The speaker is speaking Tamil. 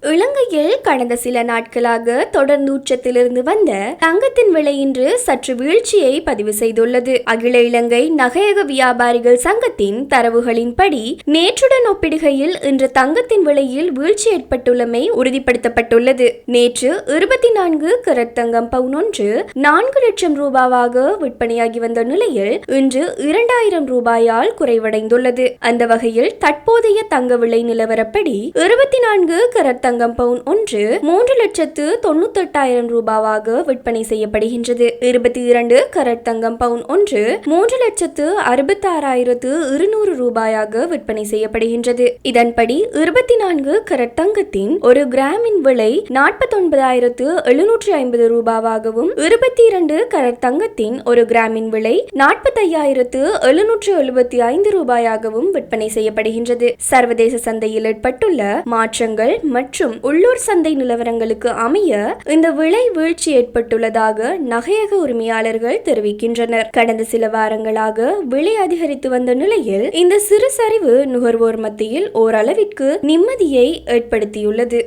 இலங்கையில் கடந்த சில நாட்களாக தொடர்ந்து உச்சத்திலிருந்து வந்த தங்கத்தின் விலை இன்று சற்று வீழ்ச்சியை பதிவு செய்துள்ளது. அகில இலங்கை நகையக வியாபாரிகள் சங்கத்தின் தரவுகளின்படி நேற்றுடன் ஒப்பிடுகையில் இன்று தங்கத்தின் விலையில் வீழ்ச்சி ஏற்பட்டுள்ளமை உறுதிப்படுத்தப்பட்டுள்ளது. நேற்று 24 கரட் தங்கம் பவுன் ஒன்று 4 லட்சம் ரூபாவாக விற்பனையாகி வந்த நிலையில் இன்று 2000 ரூபாயால் குறைவடைந்துள்ளது. அந்த வகையில் தற்போதைய தங்க விலை நிலவரப்படி 24 கரட் தங்கம் பவுன் ஒன்று 3,98,000 ரூபாவாக விற்பனை செய்யப்படுகின்றது. 22 கரட் தங்கம் பவுன் ஒன்று 3,66,200 ரூபாயாக விற்பனை செய்யப்படுகின்றது. இதன்படி 24 கரட் தங்கத்தின் ஒரு கிராமின் விலை 49,750 ரூபாவாகவும் 22 கரட் தங்கத்தின் ஒரு கிராமின் விலை 45,775 ரூபாயாகவும் விற்பனை செய்யப்படுகின்றது. சர்வதேச சந்தையில் ஏற்பட்டுள்ள மாற்றங்கள் மற்றும் உள்ளூர் சந்தை நிலவரங்களுக்கு அமைய இந்த விலை வீழ்ச்சி ஏற்பட்டுள்ளதாக நகையக உரிமையாளர்கள் தெரிவிக்கின்றனர். கடந்த சில வாரங்களாக விலை அதிகரித்து வந்த நிலையில் இந்த சிறு சரிவு நுகர்வோர் மத்தியில் ஓரளவிற்கு நிம்மதியை ஏற்படுத்தியுள்ளது.